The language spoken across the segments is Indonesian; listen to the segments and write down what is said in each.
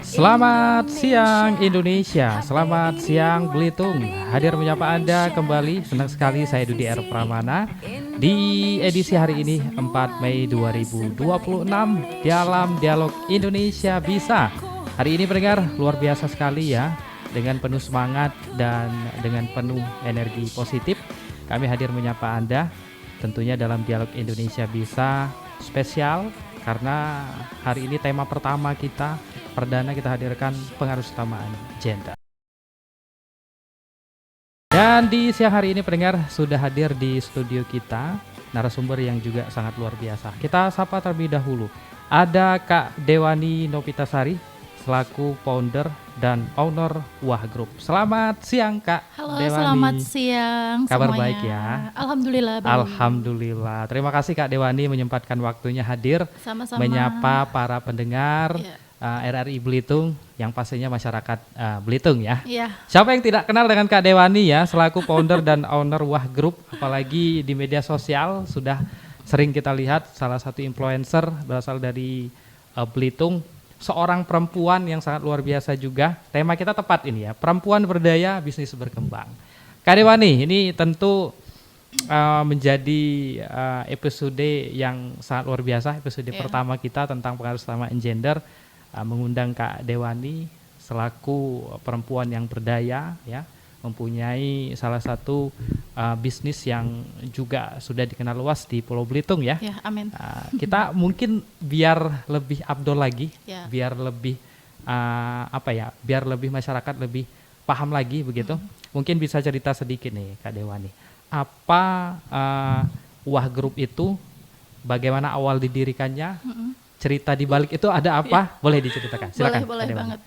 Selamat siang Indonesia, selamat siang Belitung. Hadir menyapa Anda kembali, senang sekali saya Dudi R. Pramana di edisi hari ini 4 Mei 2026 dalam Dialog Indonesia Bisa. Hari ini pendengar luar biasa sekali ya, dengan penuh semangat dan dengan penuh energi positif. Kami hadir menyapa Anda tentunya dalam Dialog Indonesia Bisa spesial karena hari ini tema pertama kita perdana kita hadirkan pengaruh utamaan gender. Dan di siang hari ini pendengar sudah hadir di studio kita narasumber yang juga sangat luar biasa. Kita sapa terlebih dahulu. Ada Kak Dewani Novitasari selaku founder dan owner Wah Group. Selamat siang Kak Halo, Dewani. selamat siang Kabar semuanya. baik ya? Alhamdulillah baik. Alhamdulillah. Terima kasih Kak Dewani menyempatkan waktunya hadir Sama-sama. menyapa para pendengar Ya. RRI Belitung yang pastinya masyarakat Belitung ya. Iya. Siapa yang tidak kenal dengan Kak Dewani ya, selaku founder dan owner Wah Group, apalagi di media sosial sudah sering kita lihat salah satu influencer berasal dari Belitung, seorang perempuan yang sangat luar biasa juga. Tema kita tepat ini ya, perempuan berdaya, bisnis berkembang. Kak Dewani, ini tentu menjadi episode yang sangat luar biasa, episode pertama kita tentang pengaruh utamaan gender. Mengundang Kak Dewani selaku perempuan yang berdaya ya, mempunyai salah satu bisnis yang juga sudah dikenal luas di Pulau Belitung ya. Ya, amin. Kita mungkin biar lebih abdol lagi, Ya. biar lebih biar lebih masyarakat lebih paham lagi begitu. Mungkin bisa cerita sedikit nih Kak Dewani. Apa Wah Group itu? Bagaimana awal didirikannya? Cerita di balik itu ada apa? Boleh diceritakan. Silakan. Boleh banget.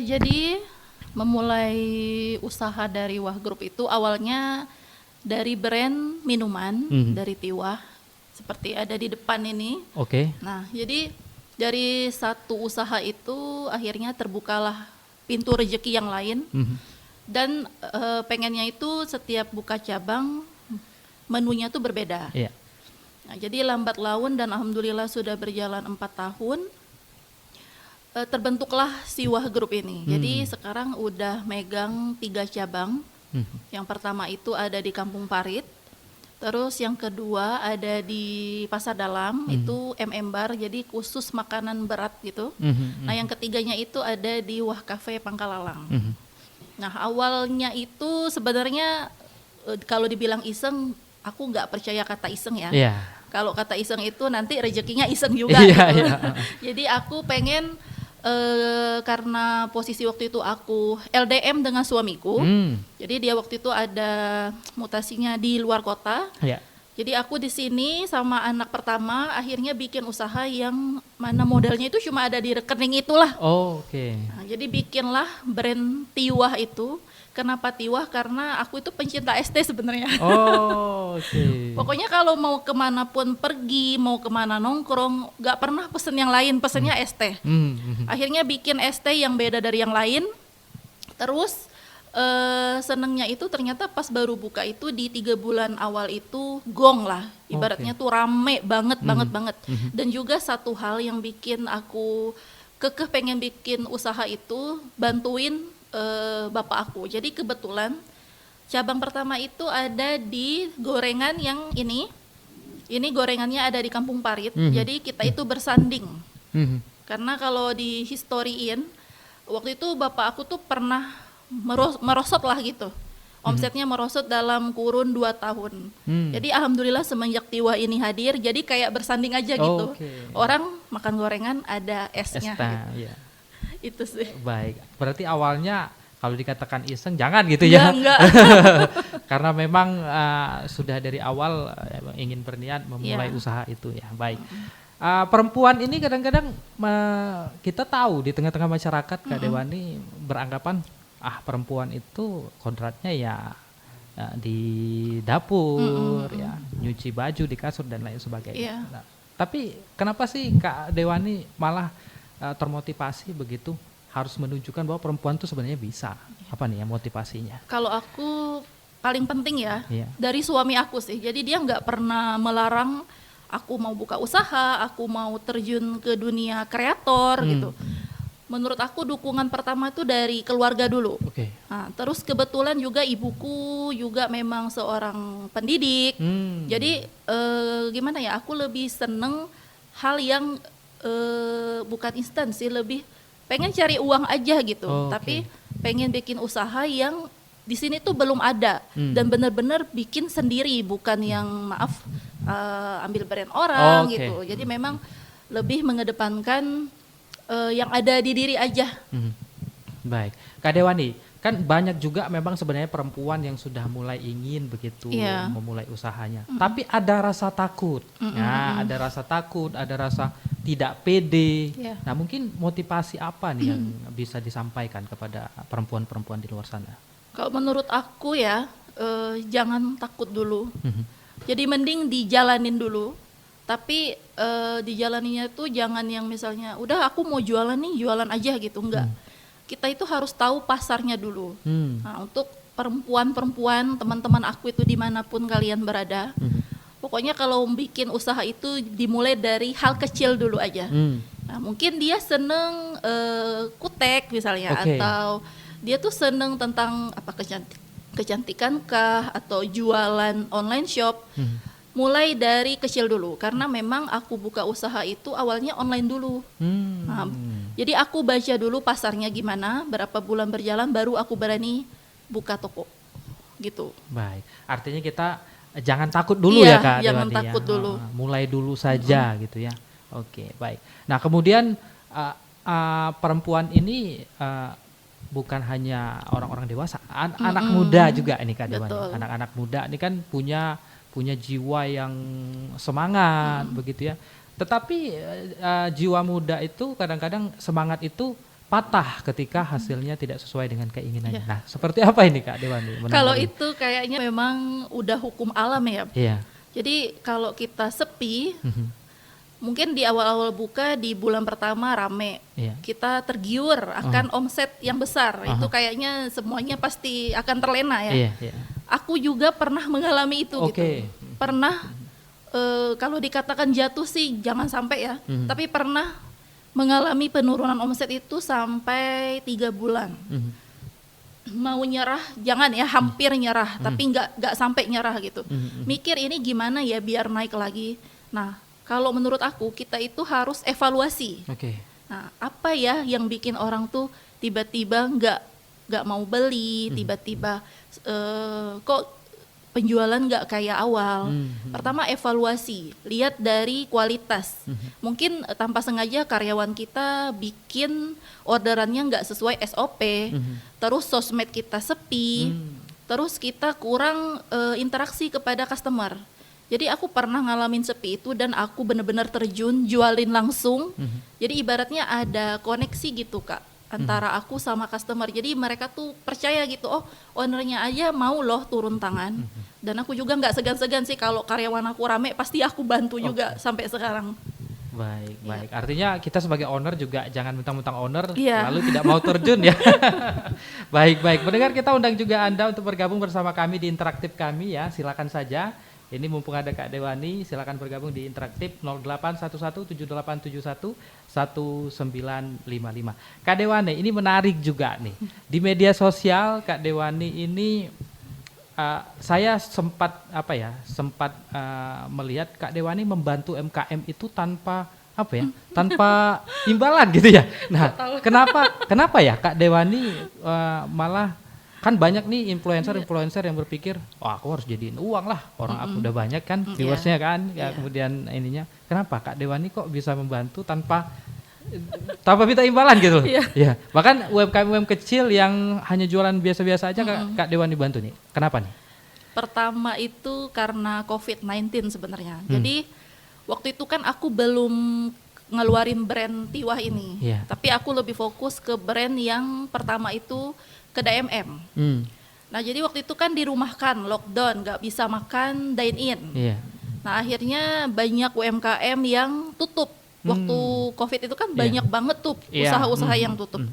Jadi memulai usaha dari Wah Group itu awalnya dari brand minuman dari Tiwah, seperti ada di depan ini. Oke. Nah, jadi dari satu usaha itu akhirnya terbukalah pintu rezeki yang lain. Dan pengennya itu setiap buka cabang menunya tuh berbeda. Iya. Nah, jadi lambat laun dan alhamdulillah sudah berjalan 4 tahun terbentuklah si Wah Group ini. Jadi sekarang udah megang 3 cabang. Yang pertama itu ada di Kampung Parit. Terus yang kedua ada di Pasar Dalam, itu Bar, jadi khusus makanan berat gitu. Nah yang ketiganya itu ada di Wah Cafe Pangkalalang. Nah awalnya itu sebenarnya kalau dibilang iseng, aku nggak percaya kata iseng ya. Iya. Kalau kata iseng itu nanti rezekinya iseng juga Iya, gitu. iya. Jadi aku pengen karena posisi waktu itu aku LDM dengan suamiku. Jadi dia waktu itu ada mutasinya di luar kota. Iya. Jadi aku di sini sama anak pertama akhirnya bikin usaha yang mana modalnya itu cuma ada di rekening itulah. Oh, oke. Nah, jadi bikinlah brand Tiwah itu. Kenapa Tiwah? Karena aku itu pencinta es teh sebenarnya. Oh, oke. Pokoknya kalau mau kemana pun pergi, mau kemana nongkrong, gak pernah pesen yang lain, pesennya es teh. Akhirnya bikin es teh yang beda dari yang lain. Terus senengnya itu ternyata pas baru buka itu di 3 bulan awal itu gong lah. Ibaratnya tuh rame banget. Dan juga satu hal yang bikin aku kekeh pengen bikin usaha itu, bantuin bapak aku. Jadi kebetulan cabang pertama itu ada di gorengan yang ini gorengannya ada di Kampung Parit. Jadi kita itu bersanding. Karena kalau di historiin waktu itu bapak aku tuh pernah merosot lah gitu. Omsetnya merosot dalam kurun 2 tahun. Jadi alhamdulillah semenjak Tiwah ini hadir, jadi kayak bersanding aja gitu. Orang makan gorengan ada esnya. Gitu. Iya. Itu sih. Baik, berarti awalnya kalau dikatakan iseng jangan gitu ya. Enggak. Karena memang sudah dari awal ingin berniat memulai usaha itu ya. Baik. Perempuan ini kadang-kadang kita tahu di tengah-tengah masyarakat Kak Dewani beranggapan perempuan itu kodratnya ya di dapur ya, nyuci baju di kasur dan lain sebagainya. Nah, tapi kenapa sih Kak Dewani malah termotivasi begitu harus menunjukkan bahwa perempuan itu sebenarnya bisa? Apa nih ya motivasinya? Kalau aku paling penting ya dari suami aku sih. Jadi dia nggak pernah melarang aku mau buka usaha, aku mau terjun ke dunia kreator gitu. menurut aku dukungan pertama itu dari keluarga dulu. Oke. Nah, terus kebetulan juga ibuku juga memang seorang pendidik. Jadi gimana ya? Aku lebih seneng hal yang bukan instan sih, lebih pengen cari uang aja gitu. Oh, Tapi pengen bikin usaha yang di sini tuh belum ada dan benar-benar bikin sendiri, bukan yang maaf ambil brand orang gitu. Jadi memang lebih mengedepankan yang ada di diri aja. Baik, Kak Dewani, kan banyak juga memang sebenarnya perempuan yang sudah mulai ingin begitu memulai usahanya, tapi ada rasa takut, ada rasa takut, ada rasa tidak pede. Nah, mungkin motivasi apa nih yang bisa disampaikan kepada perempuan-perempuan di luar sana? Kalau menurut aku ya, jangan takut dulu. Jadi mending dijalanin dulu. Tapi dijalaninya tuh jangan yang misalnya udah aku mau jualan nih, jualan aja gitu, enggak. Kita itu harus tahu pasarnya dulu. Nah, untuk perempuan-perempuan, teman-teman aku itu dimanapun kalian berada, pokoknya kalau bikin usaha itu dimulai dari hal kecil dulu aja. Nah, mungkin dia seneng kutek misalnya, atau dia tuh seneng tentang apa kecantikan kah, atau jualan online shop. Mulai dari kecil dulu, karena memang aku buka usaha itu awalnya online dulu. Nah, jadi aku baca dulu pasarnya gimana, berapa bulan berjalan baru aku berani buka toko gitu. Baik, artinya kita jangan takut dulu ya Kak jangan Dewani, takut dulu. Mulai dulu saja gitu ya. Oke, baik. Nah, kemudian perempuan ini bukan hanya orang-orang dewasa, anak muda juga ini Kak Dewani. Anak-anak muda ini kan punya jiwa yang semangat begitu ya. Tetapi jiwa muda itu kadang-kadang semangat itu patah ketika hasilnya tidak sesuai dengan keinginannya. Nah, seperti apa ini Kak Dewani? Kalau itu kayaknya memang udah hukum alam ya. Jadi kalau kita sepi, mungkin di awal-awal buka di bulan pertama rame, kita tergiur akan omset yang besar. Itu kayaknya semuanya pasti akan terlena ya. Aku juga pernah mengalami itu gitu. Pernah kalau dikatakan jatuh sih jangan sampai ya. Tapi pernah mengalami penurunan omset itu sampai 3 bulan. Mau nyerah jangan ya, hampir nyerah, tapi nggak sampai nyerah gitu. Mikir ini gimana ya biar naik lagi. Nah, kalau menurut aku kita itu harus evaluasi. Nah, apa ya yang bikin orang tuh tiba-tiba nggak mau beli, tiba-tiba kok penjualan nggak kayak awal. Pertama evaluasi, lihat dari kualitas. Mungkin tanpa sengaja karyawan kita bikin orderannya nggak sesuai SOP, terus sosmed kita sepi, terus kita kurang interaksi kepada customer. Jadi aku pernah ngalamin sepi itu dan aku benar-benar terjun jualin langsung. Jadi ibaratnya ada koneksi gitu Kak antara aku sama customer. Jadi mereka tuh percaya gitu, oh ownernya aja mau loh turun tangan. Dan aku juga nggak segan-segan sih kalau karyawan aku rame pasti aku bantu juga sampai sekarang. Baik. Artinya kita sebagai owner juga jangan mentang-mentang owner lalu tidak mau terjun ya. Baik. Pendengar, kita undang juga Anda untuk bergabung bersama kami di interaktif kami ya. Silakan saja. Ini mumpung ada Kak Dewani, silakan bergabung di interaktif 081178711955. Kak Dewani, ini menarik juga nih. Di media sosial Kak Dewani ini saya sempat melihat Kak Dewani membantu MKM itu tanpa tanpa imbalan gitu ya. Nah, kenapa ya Kak Dewani malah, kan banyak nih influencer yang berpikir, wah aku harus jadiin uang lah, orang aku udah banyak kan viewersnya kan, kemudian ininya, kenapa Kak Dewani kok bisa membantu tanpa minta imbalan gitu loh. Bahkan UMKM kecil yang hanya jualan biasa-biasa aja Kak Dewani bantu nih, kenapa nih? Pertama itu karena COVID-19 sebenarnya. Jadi waktu itu kan aku belum ngeluarin brand Tiwah ini, tapi aku lebih fokus ke brand yang pertama itu ke DMM. Nah jadi waktu itu kan dirumahkan, lockdown, nggak bisa makan dine in. Nah akhirnya banyak UMKM yang tutup. Waktu COVID itu kan banyak banget tuh usaha-usaha yang tutup.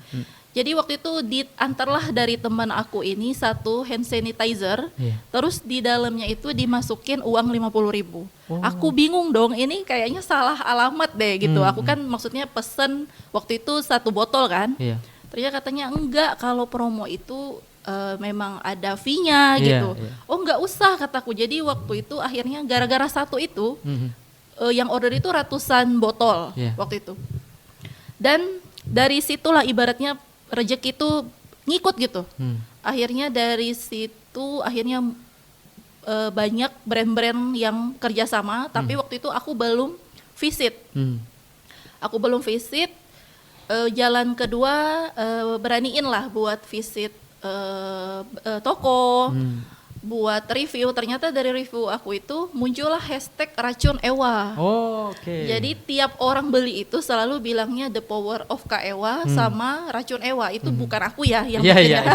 Jadi waktu itu diantarlah dari teman aku ini satu hand sanitizer, terus di dalamnya itu dimasukin uang 50.000. Aku bingung dong, ini kayaknya salah alamat deh gitu. Aku kan maksudnya pesen waktu itu 1 botol kan. Ternyata katanya enggak, kalau promo itu memang ada fee-nya gitu. Oh enggak usah kataku. Jadi waktu itu akhirnya gara-gara satu itu yang order itu ratusan botol waktu itu. Dan dari situlah ibaratnya rezeki itu ngikut gitu. Akhirnya dari situ akhirnya banyak brand-brand yang kerjasama, tapi waktu itu aku belum visit. Aku belum visit. Jalan kedua beraniin lah buat visit toko, buat review. Ternyata dari review aku itu muncullah hashtag racun Ewa. Jadi tiap orang beli itu selalu bilangnya the power of Kak Ewa sama racun Ewa. Itu bukan aku ya yang bikin.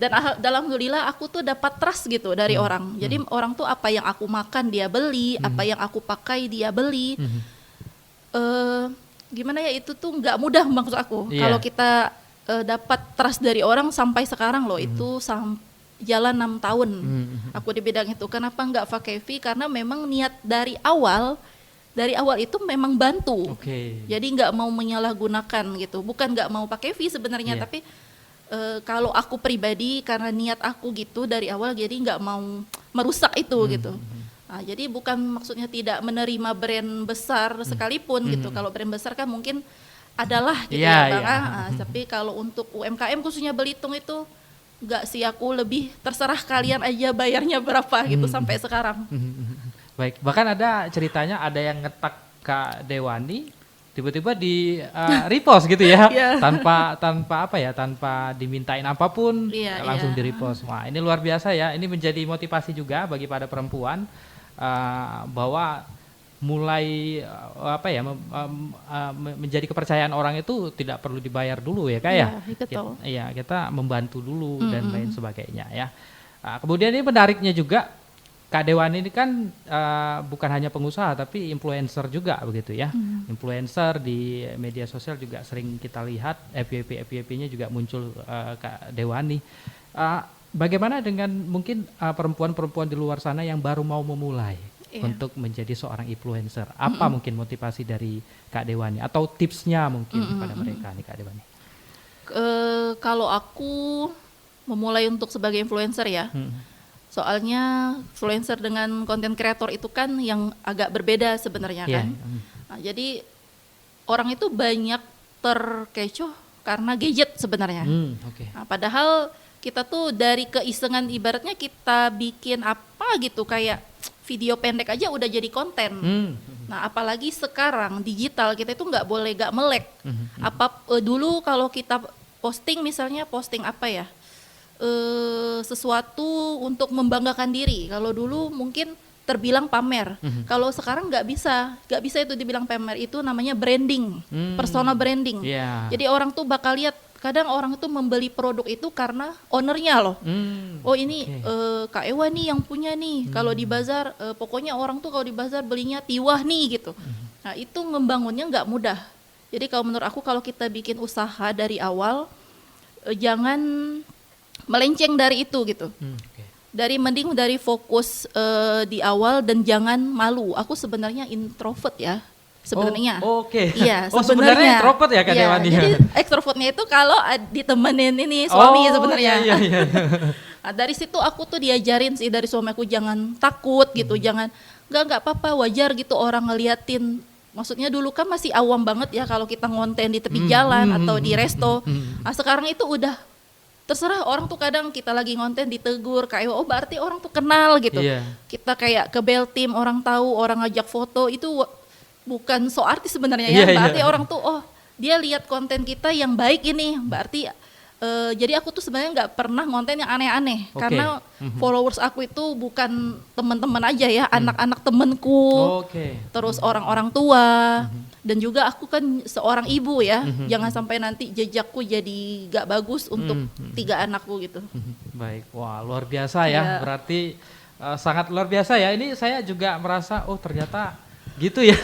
Dan alhamdulillah aku tuh dapat trust gitu dari orang. Jadi orang tuh apa yang aku makan dia beli, apa yang aku pakai dia beli. Gimana ya, itu tuh nggak mudah maksud aku. Kalau kita dapat trust dari orang sampai sekarang loh, itu jalan 6 tahun aku di bidang itu. Kenapa nggak pakai fee? Karena memang niat dari awal itu memang bantu. Jadi nggak mau menyalahgunakan gitu. Bukan nggak mau pakai fee sebenarnya, tapi kalau aku pribadi karena niat aku gitu dari awal, jadi nggak mau merusak itu gitu. Nah, jadi bukan maksudnya tidak menerima brand besar sekalipun gitu. Kalau brand besar kan mungkin adalah gitu Bang. Tapi kalau untuk UMKM khususnya Belitung itu enggak sih, aku lebih terserah kalian aja bayarnya berapa gitu sampai sekarang. Baik, bahkan ada ceritanya ada yang ngetak Kak Dewani tiba-tiba di repost gitu ya. tanpa apa ya, tanpa dimintain apapun langsung di repost. Wah, ini luar biasa ya. Ini menjadi motivasi juga bagi para perempuan bahwa mulai menjadi kepercayaan orang itu tidak perlu dibayar dulu ya Kak ya. Kita membantu dulu dan lain sebagainya ya. Kemudian ini menariknya juga Kak Dewani ini kan bukan hanya pengusaha tapi influencer juga begitu ya. Influencer di media sosial juga sering kita lihat, FYP-nya juga muncul Kak Dewani. Bagaimana dengan mungkin perempuan-perempuan di luar sana yang baru mau memulai untuk menjadi seorang influencer? Apa mungkin motivasi dari Kak Dewani atau tipsnya mungkin kepada mereka nih Kak Dewani? Kalau aku memulai untuk sebagai influencer ya, soalnya influencer dengan content creator itu kan yang agak berbeda sebenarnya kan. Nah, jadi orang itu banyak terkecoh karena gadget sebenarnya. Nah, padahal kita tuh dari keisengan, ibaratnya kita bikin apa gitu kayak video pendek aja udah jadi konten. Nah, apalagi sekarang digital kita itu nggak boleh nggak melek. Dulu kalau kita posting misalnya posting apa ya, sesuatu untuk membanggakan diri. Kalau dulu mungkin terbilang pamer. Kalau sekarang nggak bisa itu dibilang pamer, itu namanya branding, persona branding. Jadi orang tuh bakal lihat. Kadang orang itu membeli produk itu karena ownernya loh. Oh ini Kak Ewa nih yang punya nih. Kalau di bazar, pokoknya orang tuh kalau di bazar belinya tiwah nih gitu. Nah itu membangunnya nggak mudah. Jadi kalau menurut aku kalau kita bikin usaha dari awal, jangan melenceng dari itu gitu. Mending dari fokus di awal dan jangan malu. Aku sebenarnya introvert ya. Sebenarnya. Iya, sebenarnya introvert ya Kak Dewani. Jadi ekstrovertnya itu kalau ditemenin ini suami sebenarnya. Nah, dari situ aku tuh diajarin sih dari suami aku, jangan takut gitu, jangan enggak apa-apa, wajar gitu orang ngeliatin. Maksudnya dulu kan masih awam banget ya kalau kita ngonten di tepi jalan atau di resto. Nah, sekarang itu udah terserah, orang tuh kadang kita lagi ngonten ditegur kayak oh berarti orang tuh kenal gitu. Kita kayak ke Bel Team, orang tahu, orang ngajak foto itu bukan so artis sebenarnya ya, berarti orang tuh oh dia lihat konten kita yang baik ini, berarti jadi aku tuh sebenarnya nggak pernah konten yang aneh-aneh karena followers aku itu bukan teman-teman aja ya, anak-anak temenku, terus orang-orang tua, dan juga aku kan seorang ibu ya, jangan sampai nanti jejakku jadi nggak bagus untuk 3 anakku gitu. Baik, wah luar biasa ya, berarti sangat luar biasa ya. Ini saya juga merasa oh ternyata Gitu ya.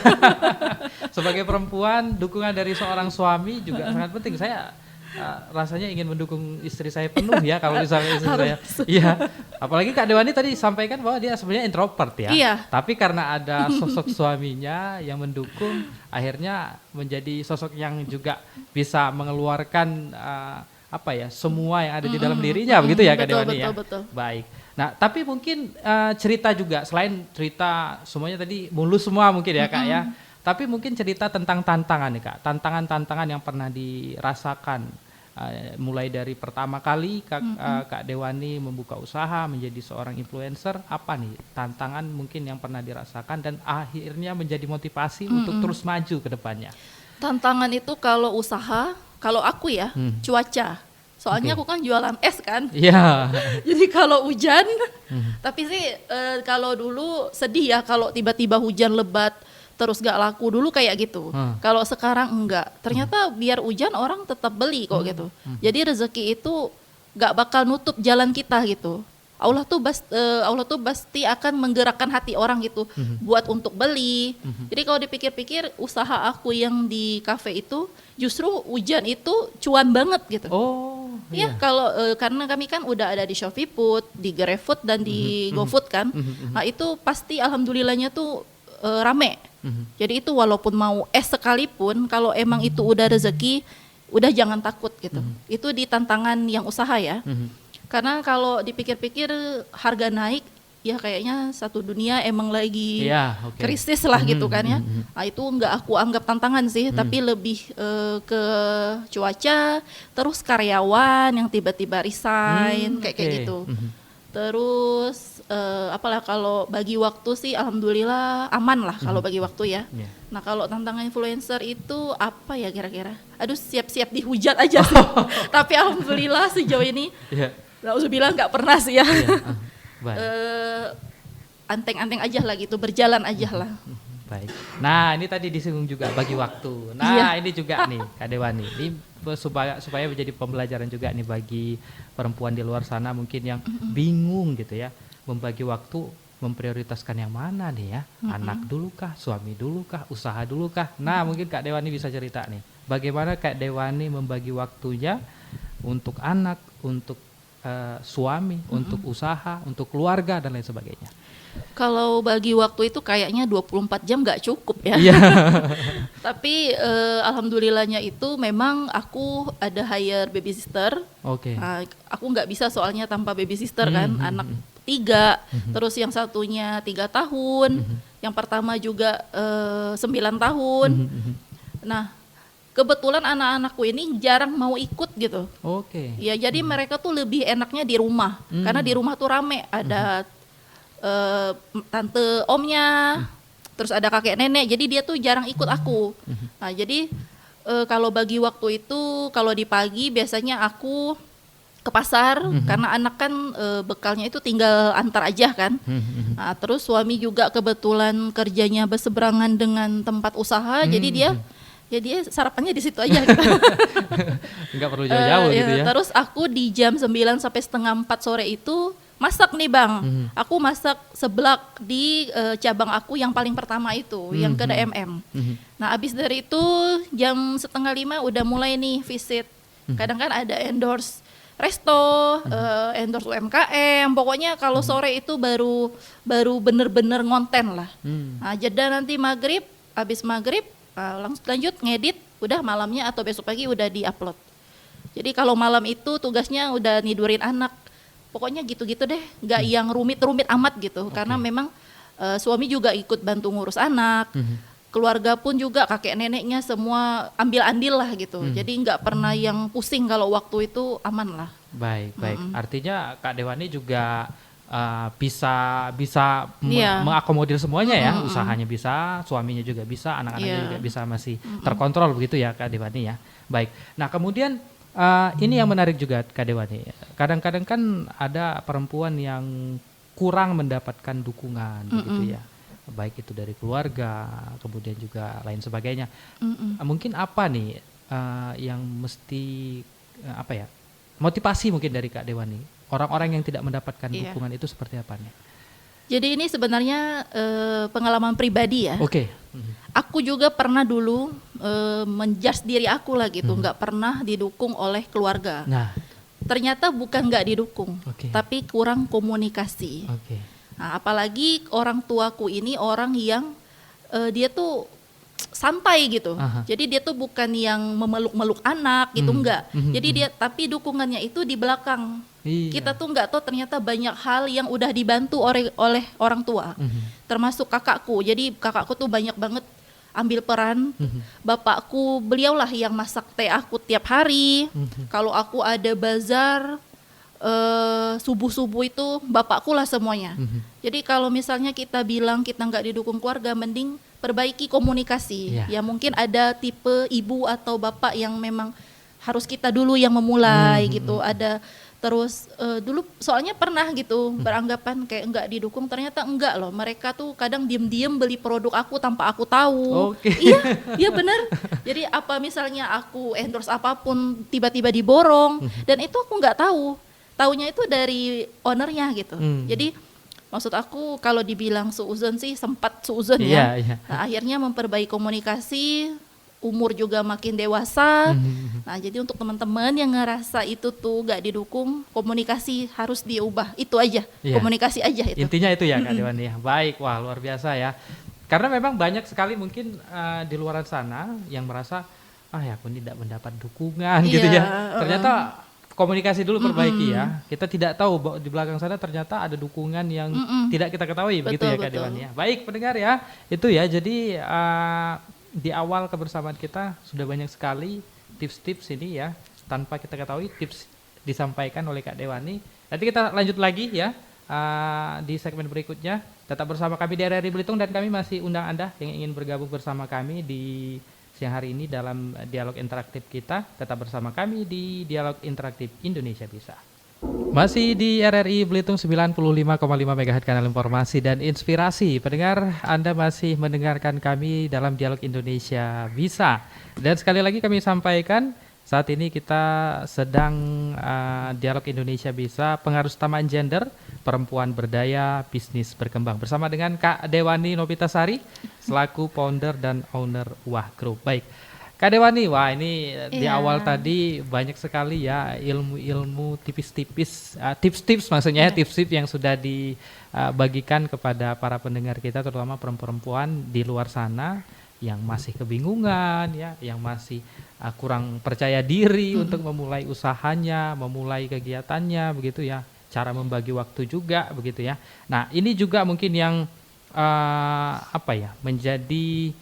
Sebagai perempuan, dukungan dari seorang suami juga sangat penting. Saya rasanya ingin mendukung istri saya penuh ya kalau misalnya istri saya. Iya. Apalagi Kak Dewani tadi sampaikan bahwa dia sebenarnya introvert ya. Iya. Tapi karena ada sosok suaminya yang mendukung, akhirnya menjadi sosok yang juga bisa mengeluarkan semua yang ada di dalam dirinya, begitu ya Kak Dewani ya. Betul. Baik. Nah, tapi mungkin cerita juga, selain cerita semuanya tadi mulus semua mungkin ya Kak ya. Tapi mungkin cerita tentang tantangan nih Kak, tantangan-tantangan yang pernah dirasakan. Mulai dari pertama kali Kak Dewani membuka usaha menjadi seorang influencer, apa nih tantangan mungkin yang pernah dirasakan dan akhirnya menjadi motivasi untuk terus maju ke depannya? Tantangan itu kalau usaha, kalau aku ya, cuaca. Soalnya aku kan jualan es kan. Iya. Jadi kalau hujan, tapi sih kalau dulu sedih ya kalau tiba-tiba hujan lebat terus gak laku, dulu kayak gitu. Kalau sekarang enggak. Ternyata biar hujan orang tetap beli kok gitu. Jadi rezeki itu gak bakal nutup jalan kita gitu. Allah tuh pasti akan menggerakkan hati orang gitu buat untuk beli. Jadi kalau dipikir-pikir usaha aku yang di kafe itu justru hujan itu cuan banget gitu. Oh, iya. Kalau karena kami kan udah ada di Shopee Food, di GrabFood dan di GoFood kan. Nah, itu pasti alhamdulillahnya tuh rame. Jadi itu walaupun mau es sekalipun, kalau emang itu udah rezeki, udah jangan takut gitu. Itu di tantangan yang usaha ya. Karena kalau dipikir-pikir harga naik, ya kayaknya satu dunia emang lagi krisis lah gitu kan ya. Nah, itu nggak aku anggap tantangan sih, tapi lebih ke cuaca, terus karyawan yang tiba-tiba resign kayak gitu. Terus apalah kalau bagi waktu sih alhamdulillah aman lah kalau bagi waktu ya. Nah, kalau tantangan influencer itu apa ya kira-kira? Aduh, siap-siap dihujat aja sih. Tapi alhamdulillah sejauh ini nggak usah bilang nggak pernah sih ya. Anteng-anteng aja lah gitu, berjalan aja lah. Baik. Nah, ini tadi disinggung juga bagi waktu. Nah, ini juga nih Kak Dewani. Ini supaya menjadi pembelajaran juga nih bagi perempuan di luar sana mungkin yang bingung gitu ya, membagi waktu, memprioritaskan yang mana nih ya? Anak dulu kah, suami dulu kah, usaha dulu kah? Nah, mungkin Kak Dewani bisa cerita nih. Bagaimana Kak Dewani membagi waktunya untuk anak, untuk suami, untuk usaha, untuk keluarga dan lain sebagainya. Kalau bagi waktu itu kayaknya 24 jam nggak cukup ya. Tapi alhamdulillahnya itu memang aku ada hire babysitter. Aku nggak bisa soalnya tanpa babysitter kan, anak 3, terus yang satunya 3 tahun, yang pertama juga 9 tahun. Nah, kebetulan anak-anakku ini jarang mau ikut gitu. Ya, jadi mereka tuh lebih enaknya di rumah, karena di rumah tuh rame, ada tante omnya, terus ada kakek nenek, jadi dia tuh jarang ikut aku. Nah, jadi kalau bagi waktu itu, kalau di pagi biasanya aku ke pasar, karena anak kan bekalnya itu tinggal antar aja kan. Nah, terus suami juga kebetulan kerjanya berseberangan dengan tempat usaha, jadi dia sarapannya di situ aja gitu. Nggak perlu jauh-jauh gitu ya. Terus aku di jam 9 sampai setengah 4 sore itu masak nih Bang. Aku masak seblak di cabang aku yang paling pertama itu, yang ke DMM. Nah, abis dari itu jam 4:30 udah mulai nih visit. Kadang kan ada endorse resto, endorse UMKM. Pokoknya kalau sore itu baru bener-bener ngonten lah. Nah, jeda nanti maghrib, abis maghrib langsung lanjut ngedit, udah malamnya atau besok pagi udah di-upload. Jadi kalau malam itu tugasnya udah nidurin anak. Pokoknya gitu-gitu deh, nggak yang rumit-rumit amat gitu. Karena memang suami juga ikut bantu ngurus anak, keluarga pun juga kakek neneknya semua ambil andil lah gitu. Jadi nggak pernah yang pusing, kalau waktu itu aman lah. Baik. Artinya Kak Dewani juga bisa mengakomodir semuanya ya, usahanya bisa, suaminya juga bisa, anak-anaknya juga bisa, masih terkontrol begitu ya Kak Dewani ya. Baik. Nah, kemudian ini yang menarik juga Kak Dewani. Kadang-kadang kan ada perempuan yang kurang mendapatkan dukungan begitu ya. Baik itu dari keluarga, kemudian juga lain sebagainya. Mungkin apa nih yang mesti motivasi mungkin dari Kak Dewani? Orang-orang yang tidak mendapatkan dukungan itu seperti apa nih? Jadi ini sebenarnya pengalaman pribadi ya. Oke. Aku juga pernah dulu menjudge diri aku lah gitu, nggak pernah didukung oleh keluarga. Nah, Ternyata bukan nggak didukung, Oke. tapi kurang komunikasi. oke. Nah, apalagi orang tuaku ini orang yang dia tuh santai gitu. Aha. Jadi dia tuh bukan yang memeluk-meluk anak gitu, enggak. Jadi dia tapi dukungannya itu di belakang. Iya. Kita tuh nggak tahu ternyata banyak hal yang udah dibantu oleh orang tua. Termasuk kakakku. Jadi kakakku tuh banyak banget ambil peran. Bapakku beliaulah yang masak teh aku tiap hari. Kalau aku ada bazar subuh-subuh itu bapakku lah semuanya. Jadi kalau misalnya kita bilang kita nggak didukung keluarga, mending perbaiki komunikasi. Iya. Ya mungkin ada tipe ibu atau bapak yang memang harus kita dulu yang memulai gitu. Ada terus dulu soalnya pernah gitu beranggapan kayak nggak didukung, ternyata enggak loh. Mereka tuh kadang diem-diem beli produk aku tanpa aku tahu. Oke. Iya benar. Jadi apa misalnya aku endorse apapun tiba-tiba diborong dan itu aku nggak tahu. Taunya itu dari ownernya gitu. Jadi maksud aku kalau dibilang suuzon sih sempat suuzon ya. Iya. Nah, akhirnya memperbaiki komunikasi, umur juga makin dewasa. Nah, jadi untuk teman-teman yang ngerasa itu tuh gak didukung, komunikasi harus diubah. Itu aja, Iya. komunikasi aja itu. Intinya itu ya Kak Dewani. Baik, wah luar biasa ya. Karena memang banyak sekali mungkin di luar sana yang merasa ya aku ini tidak mendapat dukungan gitu Iya, ya. Ternyata komunikasi dulu perbaiki ya. Kita tidak tahu bahwa di belakang sana ternyata ada dukungan yang tidak kita ketahui begitu ya Kak Betul. Dewani ya. Baik pendengar ya, itu ya. Jadi di awal kebersamaan kita sudah banyak sekali tips-tips ini ya, tanpa kita ketahui tips disampaikan oleh Kak Dewani. Nanti kita lanjut lagi ya di segmen berikutnya. Tetap bersama kami di RRI Belitung dan kami masih undang Anda yang ingin bergabung bersama kami di siang hari ini dalam dialog interaktif kita. Tetap bersama kami di Dialog Interaktif Indonesia Bisa. Masih di RRI Belitung 95,5 MHz kanal informasi dan inspirasi. Pendengar, Anda masih mendengarkan kami dalam Dialog Indonesia Bisa. Dan sekali lagi kami sampaikan, saat ini kita sedang Dialog Indonesia Bisa, pengaruh utamaan gender, perempuan berdaya, bisnis berkembang. Bersama dengan Kak Dewani Novitasari, selaku founder dan owner Wah Group. Baik. Kak Dewani, wah ini di Iya. awal tadi banyak sekali ya ilmu-ilmu tipis-tipis, tips-tips maksudnya ya, tips-tips yang sudah dibagikan kepada para pendengar kita, terutama perempuan di luar sana yang masih kebingungan ya, yang masih kurang percaya diri untuk memulai usahanya, memulai kegiatannya begitu ya, cara membagi waktu juga begitu ya. Nah ini juga mungkin yang menjadi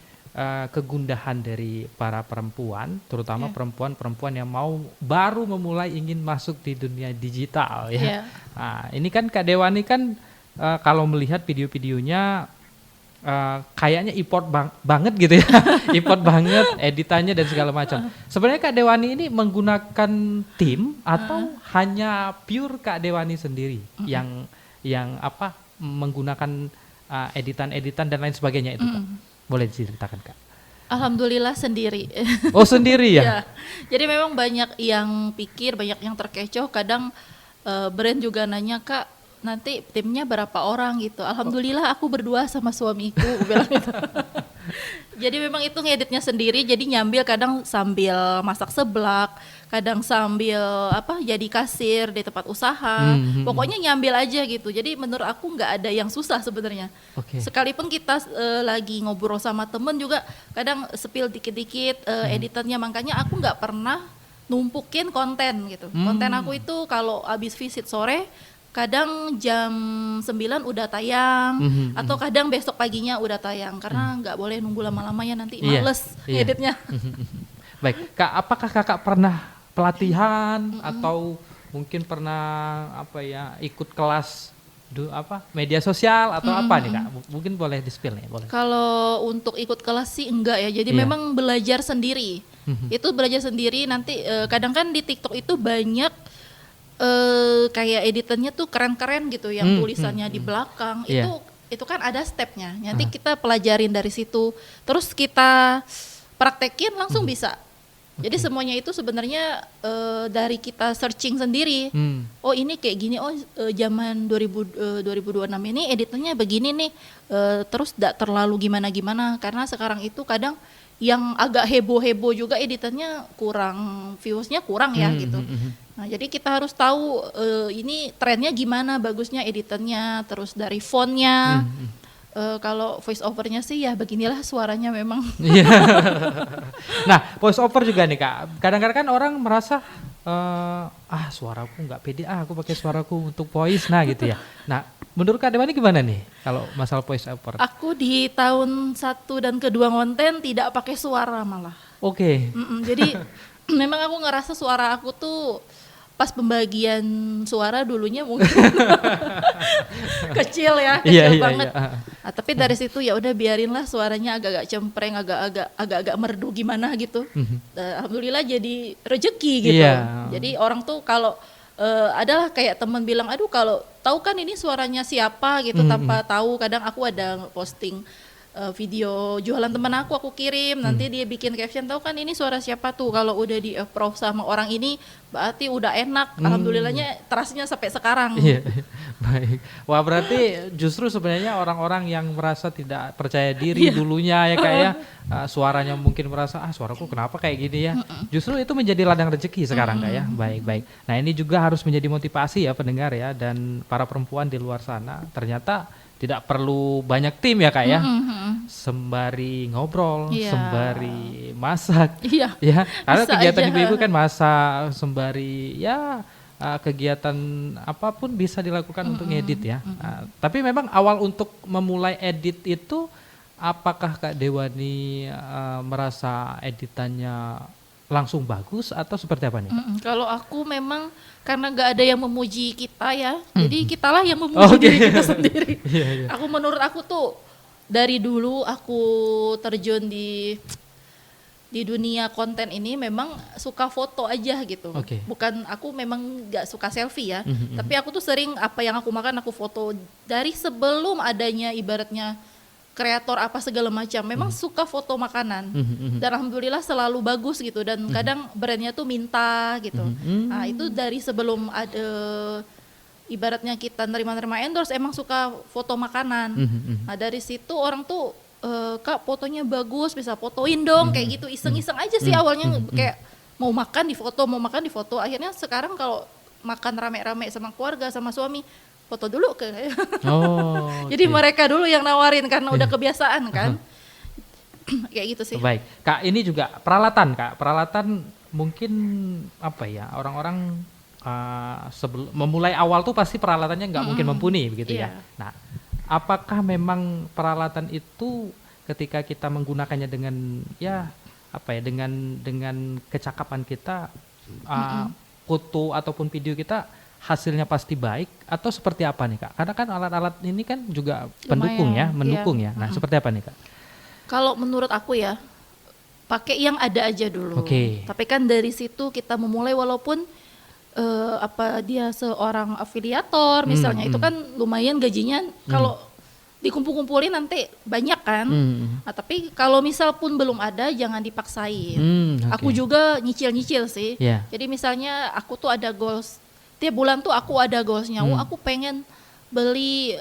kegundahan dari para perempuan, terutama perempuan-perempuan yang baru memulai ingin masuk di dunia digital ya. Iya. Nah, ini kan Kak Dewani kan kalau melihat video-videonya kayaknya import banget gitu ya, import banget editannya dan segala macam. Sebenarnya Kak Dewani ini menggunakan tim atau hanya pure Kak Dewani sendiri yang menggunakan editan-editan dan lain sebagainya itu Kak? Boleh diceritakan Kak? Alhamdulillah sendiri. Oh sendiri ya? Ya. Jadi memang banyak yang pikir, banyak yang terkecoh. Kadang brand juga nanya, Kak, nanti timnya berapa orang gitu. Alhamdulillah aku berdua sama suamiku, aku bilang gitu. Jadi memang itu ngeditnya sendiri, jadi nyambil kadang sambil masak seblak, kadang sambil jadi kasir di tempat usaha. Pokoknya nyambil aja gitu. Jadi menurut aku nggak ada yang susah sebenarnya. Oke. Sekalipun kita lagi ngobrol sama temen juga kadang spill dikit-dikit editannya, makanya aku nggak pernah numpukin konten gitu. Konten aku itu kalau abis visit sore kadang jam 9 udah tayang atau kadang besok paginya udah tayang karena nggak boleh nunggu lama-lama ya, nanti males editnya. Baik, Kak, apakah Kakak pernah pelatihan atau mungkin pernah ikut kelas media sosial atau apa nih Kak? Mungkin boleh di-spill nih, boleh. Kalau untuk ikut kelas sih enggak ya, jadi memang belajar sendiri. Itu belajar sendiri, nanti kadang kan di TikTok itu banyak kayak editannya tuh keren-keren gitu yang tulisannya di belakang. Itu kan ada stepnya, nanti kita pelajarin dari situ, terus kita praktekin langsung bisa. Jadi semuanya itu sebenarnya dari kita searching sendiri. Oh ini kayak gini, zaman 2026 ini editannya begini nih, terus tidak terlalu gimana-gimana. Karena sekarang itu kadang yang agak heboh-heboh juga editannya kurang, viewsnya kurang ya gitu. Nah jadi kita harus tahu ini trennya gimana, bagusnya editannya, terus dari fontnya. Kalau voice overnya sih ya beginilah suaranya memang. Nah voice over juga nih Kak, kadang-kadang kan orang merasa suaraku nggak pede, aku pakai suaraku untuk voice gitu ya. Nah menurut Kak Dewani gimana nih kalau masalah voice over? Aku di tahun 1 dan kedua konten tidak pakai suara malah. Oke. Jadi memang aku ngerasa suara aku tuh pas pembagian suara dulunya mungkin kecil banget. Nah, tapi dari situ ya udah biarinlah suaranya agak-agak cempreng, agak-agak merdu gimana gitu. Alhamdulillah jadi rezeki gitu. Jadi orang tuh kalau adalah kayak teman bilang, aduh kalau tahu kan ini suaranya siapa gitu, tanpa tahu. Kadang aku ada posting video jualan teman aku kirim, nanti dia bikin caption, tahu kan ini suara siapa tuh, kalau udah di approve sama orang ini berarti udah enak. Alhamdulillahnya terasnya sampai sekarang. Baik. Wah berarti justru sebenarnya orang-orang yang merasa tidak percaya diri dulunya ya kayak suaranya mungkin merasa suaraku kenapa kayak gini ya, justru itu menjadi ladang rezeki sekarang Kak ya. Baik. Nah ini juga harus menjadi motivasi ya pendengar ya, dan para perempuan di luar sana ternyata tidak perlu banyak tim ya Kak ya, sembari ngobrol, sembari masak, ya karena kegiatan ibu-ibu kan masak, sembari kegiatan apapun bisa dilakukan untuk ngedit ya. Tapi memang awal untuk memulai edit itu, apakah Kak Dewani merasa editannya langsung bagus atau seperti apa nih? Kalau aku memang karena nggak ada yang memuji kita ya, jadi kitalah yang memuji diri kita sendiri. Aku menurut aku tuh dari dulu aku terjun di dunia konten ini memang suka foto aja gitu. Bukan, aku memang nggak suka selfie ya, tapi aku tuh sering apa yang aku makan aku foto dari sebelum adanya ibaratnya kreator apa segala macam, memang suka foto makanan. Dan alhamdulillah selalu bagus gitu, dan kadang brandnya tuh minta gitu. Nah itu dari sebelum ada ibaratnya kita nerima endorse, emang suka foto makanan. Nah dari situ orang tuh Kak fotonya bagus, bisa fotoin dong kayak gitu, iseng-iseng aja sih awalnya, kayak mau makan di foto. Akhirnya sekarang kalau makan rame-rame sama keluarga sama suami, foto dulu jadi mereka dulu yang nawarin karena udah kebiasaan kan. Kayak gitu sih. Baik Kak, ini juga peralatan mungkin apa ya, orang-orang sebelum memulai awal tuh pasti peralatannya nggak mungkin mumpuni begitu ya. Nah apakah memang peralatan itu ketika kita menggunakannya dengan dengan kecakapan kita, foto ataupun video kita hasilnya pasti baik, atau seperti apa nih Kak? Karena kan alat-alat ini kan juga pendukung mendukung ya. Nah seperti apa nih Kak? Kalau menurut aku ya pakai yang ada aja dulu. Tapi kan dari situ kita memulai, walaupun dia seorang afiliator misalnya, itu kan lumayan gajinya kalau dikumpul-kumpulin nanti banyak kan. Nah, tapi kalau misal pun belum ada, jangan dipaksain. Aku juga nyicil-nyicil sih. Jadi misalnya aku tuh ada goals tiap bulan tuh, aku ada goalsnya. Aku pengen beli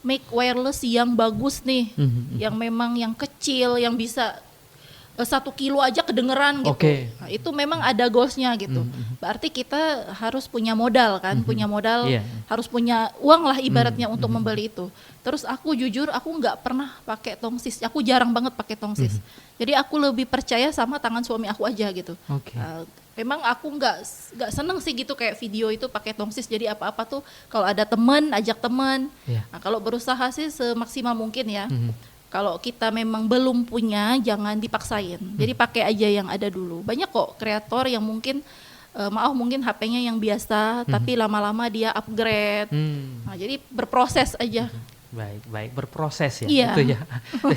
mic wireless yang bagus nih, yang memang yang kecil, yang bisa 1 kilo aja kedengeran gitu. Nah, itu memang ada goalsnya gitu. Berarti kita harus punya modal kan, harus punya uang lah ibaratnya untuk membeli itu. Terus aku jujur, aku nggak pernah pakai tongsis, aku jarang banget pakai tongsis. Jadi aku lebih percaya sama tangan suami aku aja gitu. Memang aku nggak seneng sih gitu kayak video itu pakai tongsis. Jadi apa-apa tuh kalau ada temen, ajak temen. Nah, kalau berusaha sih semaksimal mungkin ya. Kalau kita memang belum punya, jangan dipaksain. Jadi pakai aja yang ada dulu. Banyak kok kreator yang mungkin mungkin HP-nya yang biasa, tapi lama-lama dia upgrade. Nah, jadi berproses aja. Baik, berproses ya, Iya. gitu ya.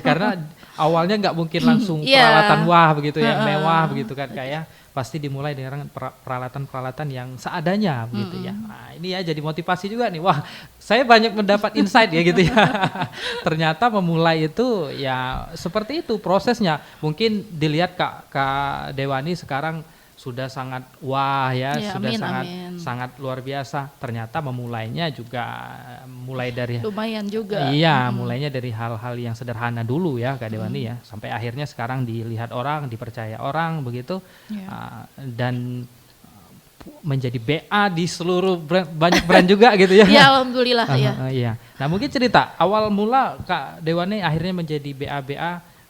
Karena awalnya nggak mungkin langsung Iya. peralatan wah begitu yang mewah begitu kan, kayak pasti dimulai dengan peralatan-peralatan yang seadanya begitu ya. Nah, ini ya jadi motivasi juga nih. Wah, saya banyak mendapat insight ya gitu ya. Ternyata memulai itu ya seperti itu prosesnya. Mungkin dilihat Kak Dewani sekarang sudah sangat wah ya, Ya, sudah amin. sangat luar biasa. Ternyata memulainya juga mulai dari Lumayan juga. iya, mulainya dari hal-hal yang sederhana dulu ya Kak Dewani ya, sampai akhirnya sekarang dilihat orang, dipercaya orang begitu, Ya. dan menjadi BA di seluruh banyak brand juga gitu ya. Ya, alhamdulillah ya. Iya. Nah mungkin cerita awal mula Kak Dewani akhirnya menjadi BA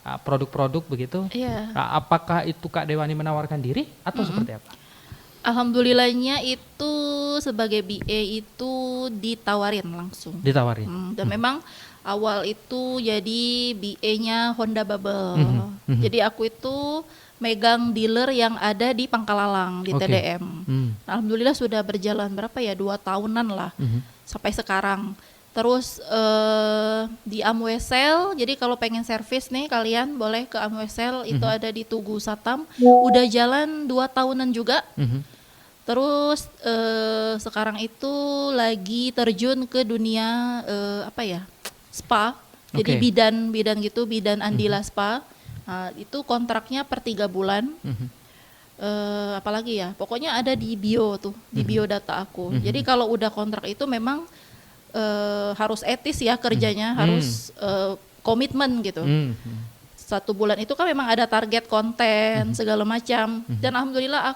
produk-produk begitu. Iya. Apakah itu Kak Dewani menawarkan diri atau seperti apa? Alhamdulillahnya itu sebagai BA itu ditawarin langsung. Ditawarin. Dan memang awal itu jadi BA-nya Honda Bubble. Jadi aku itu megang dealer yang ada di Pangkalalang di Oke. TDM. Alhamdulillah sudah berjalan berapa ya 2 tahunan lah sampai sekarang. Terus di Amwesel, jadi kalau pengen servis nih kalian boleh ke Amwesel, itu ada di Tugu Satam. Udah jalan 2 tahunan juga. Terus sekarang itu lagi terjun ke dunia spa. Jadi Oke. bidan gitu, bidan Andila Spa. Nah, itu kontraknya per 3 bulan. Apalagi ya, pokoknya ada di bio tuh, di biodata aku. Jadi kalau udah kontrak itu memang harus etis ya kerjanya, harus komitmen gitu. 1 bulan itu kan memang ada target konten segala macam. Dan alhamdulillah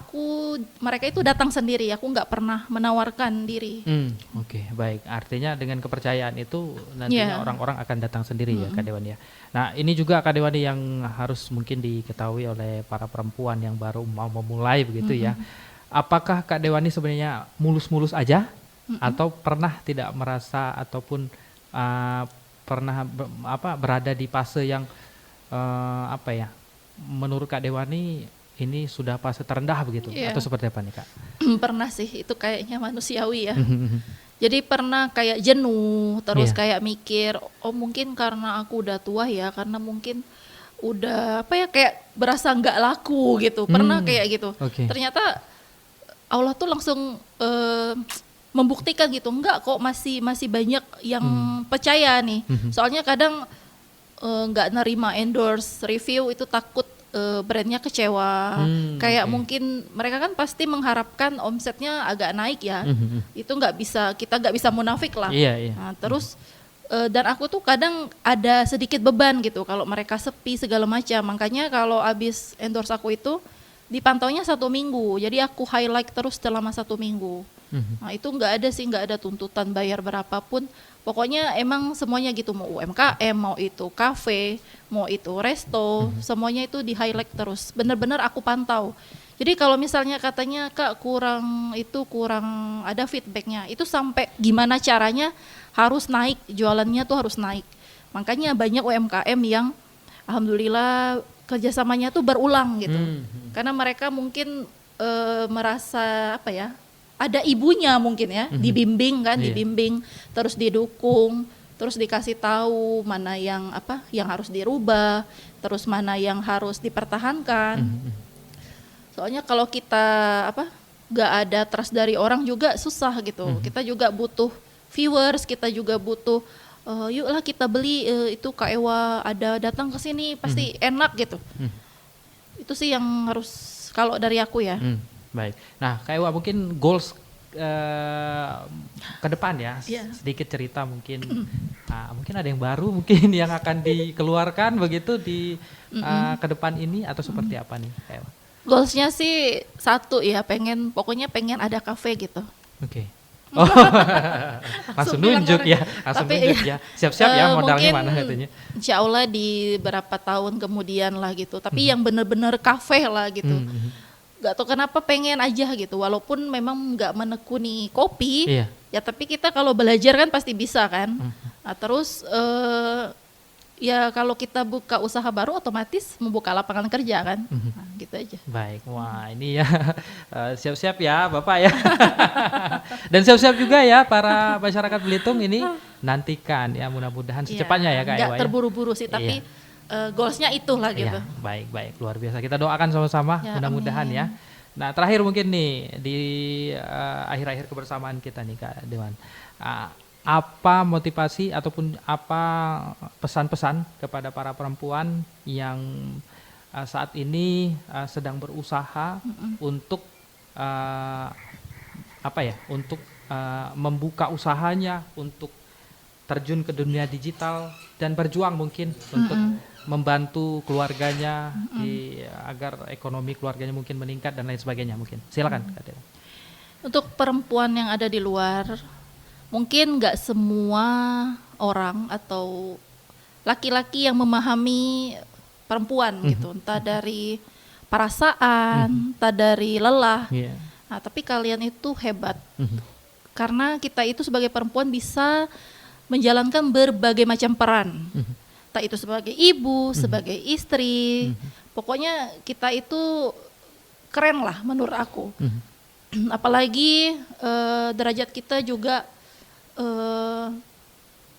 mereka itu datang sendiri, aku nggak pernah menawarkan diri. Oke, baik. Artinya dengan kepercayaan itu nantinya Yeah. orang-orang akan datang sendiri ya Kak Dewani ya. Nah ini juga Kak Dewani yang harus mungkin diketahui oleh para perempuan yang baru mau memulai begitu ya. Apakah Kak Dewani sebenarnya mulus-mulus aja? Atau pernah tidak merasa ataupun pernah berada di fase yang menurut Kak Dewani ini sudah fase terendah begitu Iya. atau seperti apa nih Kak? Pernah sih, itu kayaknya manusiawi ya. Jadi pernah kayak jenuh, terus Iya. kayak mikir, oh mungkin karena aku udah tua ya, karena mungkin udah kayak berasa nggak laku gitu. Pernah kayak gitu. Oke. Ternyata Allah tuh langsung membuktikan gitu, enggak kok, masih banyak yang percaya nih. Soalnya kadang nggak nerima endorse review itu takut brandnya kecewa. Kayak mungkin mereka kan pasti mengharapkan omsetnya agak naik ya. Itu kita nggak bisa munafik lah. Iya. Nah, terus dan aku tuh kadang ada sedikit beban gitu kalau mereka sepi segala macam. Makanya kalau abis endorse aku itu dipantaunya 1 minggu. Jadi aku highlight terus selama 1 minggu. Nah itu nggak ada tuntutan bayar berapapun. Pokoknya emang semuanya gitu, mau UMKM, mau itu kafe, mau itu resto, semuanya itu di highlight terus. Bener-bener aku pantau. Jadi kalau misalnya katanya Kak kurang ada feedbacknya, itu sampai gimana caranya harus naik, jualannya tuh harus naik. Makanya banyak UMKM yang alhamdulillah kerjasamanya tuh berulang gitu. Karena mereka mungkin merasa ada ibunya mungkin ya, dibimbing kan, Iya. dibimbing, terus didukung, terus dikasih tahu mana yang harus dirubah, terus mana yang harus dipertahankan. Soalnya kalau kita nggak ada trust dari orang juga susah gitu. Kita juga butuh viewers, kita juga butuh yuklah kita beli itu Kak Ewa ada datang ke sini pasti enak gitu. Itu sih yang harus kalau dari aku ya. Baik. Nah, Kak Ewa mungkin goals ke depan ya, Iya. sedikit cerita mungkin mungkin ada yang baru mungkin yang akan dikeluarkan begitu di ke depan ini atau seperti apa nih Kak Ewa? Goalsnya sih 1 ya, pokoknya pengen ada kafe gitu. Oke. Oh, langsung bilang nunjuk orang. ya, langsung Tapi nunjuk ya. Siap-siap ya modalnya mungkin mana katanya. Insya Allah di berapa tahun kemudian lah gitu. Tapi yang bener-bener kafe lah gitu. Gak tau kenapa pengen aja gitu. Walaupun memang gak menekuni kopi. Iya. Ya tapi kita kalau belajar kan pasti bisa kan. Nah terus Ya kalau kita buka usaha baru otomatis membuka lapangan kerja kan. Nah, gitu aja. Baik, wah ini ya siap-siap ya Bapak ya. Dan siap-siap juga ya para masyarakat Belitung ini nantikan ya mudah-mudahan secepatnya ya Kak Nggak Ewa ya. terburu-buru sih, tapi goalsnya itulah gitu. Iya, baik luar biasa. Kita doakan sama-sama Ya, mudah-mudahan ya. Nah terakhir mungkin nih di akhir-akhir kebersamaan kita nih Kak Dewan. Apa motivasi ataupun apa pesan-pesan kepada para perempuan yang saat ini sedang berusaha untuk untuk membuka usahanya, untuk terjun ke dunia digital dan berjuang mungkin untuk membantu keluarganya agar ekonomi keluarganya mungkin meningkat dan lain sebagainya mungkin. Silakan Kak Dewan. Untuk perempuan yang ada di luar, mungkin nggak semua orang atau laki-laki yang memahami perempuan gitu, entah dari perasaan, entah dari lelah. Nah, tapi kalian itu hebat, karena kita itu sebagai perempuan bisa menjalankan berbagai macam peran, entah itu sebagai ibu, sebagai istri, pokoknya kita itu keren lah menurut aku. Apalagi derajat kita juga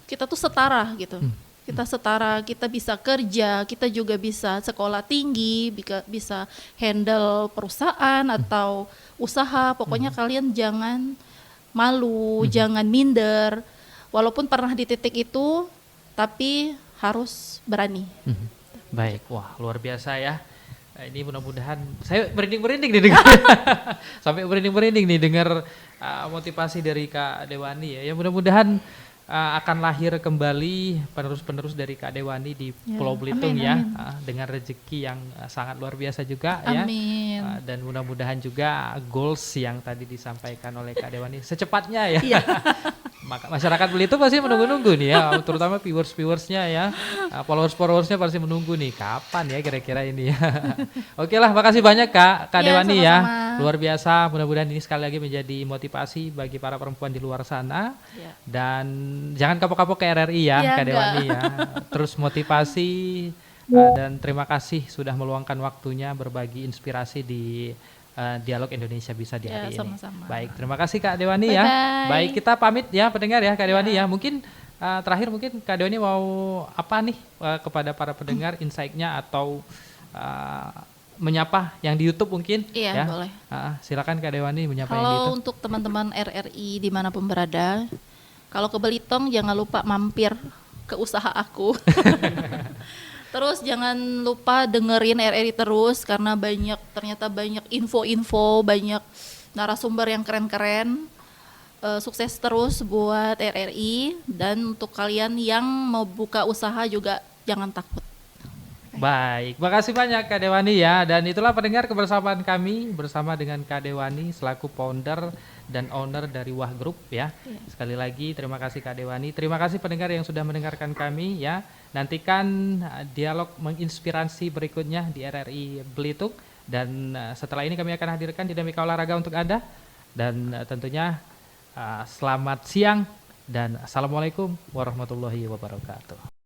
kita tuh setara gitu. Kita setara, kita bisa kerja, kita juga bisa sekolah tinggi, bisa handle perusahaan atau usaha. Pokoknya kalian jangan malu, jangan minder. Walaupun pernah di titik itu, tapi harus berani. Baik, wah luar biasa ya. Ini mudah-mudahan saya merinding-merinding nih dengar sampai merinding-merinding nih dengar motivasi dari Kak Dewani ya. Ya mudah-mudadan akan lahir kembali penerus-penerus dari Kak Dewani di Pulau Belitung amin. Dengan rezeki yang sangat luar biasa juga amin. ya. Dan mudah-mudahan juga goals yang tadi disampaikan oleh Kak Dewani secepatnya ya. Masyarakat Belitung pasti menunggu-nunggu nih ya, terutama viewers-viewersnya ya, followers-followersnya pasti menunggu nih kapan ya kira-kira ini ya. Oke lah, makasih banyak Kak Dewani ya, luar biasa. Mudah-mudahan ini sekali lagi menjadi motivasi bagi para perempuan di luar sana. Dan jangan kapok-kapok ke RRI ya, Kak Dewani ya. Terus motivasi dan terima kasih sudah meluangkan waktunya berbagi inspirasi di Dialog Indonesia Bisa di hari ini. Sama-sama. Baik, terima kasih Kak Dewani ya. Baik, kita pamit ya pendengar ya Kak Dewani ya. Mungkin terakhir mungkin Kak Dewani mau apa nih kepada para pendengar, insight-nya atau menyapa yang di YouTube mungkin? Iya, boleh. Silakan Kak Dewani menyapa yang di Halo YouTube. untuk teman-teman RRI dimanapun berada. Kalau ke Belitung jangan lupa mampir ke usaha aku. Terus jangan lupa dengerin RRI terus karena ternyata banyak info-info, banyak narasumber yang keren-keren. Sukses terus buat RRI, dan untuk kalian yang mau buka usaha juga jangan takut. Baik, makasih banyak Kak Dewani ya. Dan itulah pendengar kebersamaan kami bersama dengan Kak Dewani selaku founder dan owner dari Wah Group ya. Sekali lagi terima kasih Kak Dewani. Terima kasih pendengar yang sudah mendengarkan kami ya. Nantikan dialog menginspirasi berikutnya di RRI Belitung. Dan setelah ini kami akan hadirkan dinamika olahraga untuk Anda. Dan tentunya selamat siang dan assalamualaikum warahmatullahi wabarakatuh.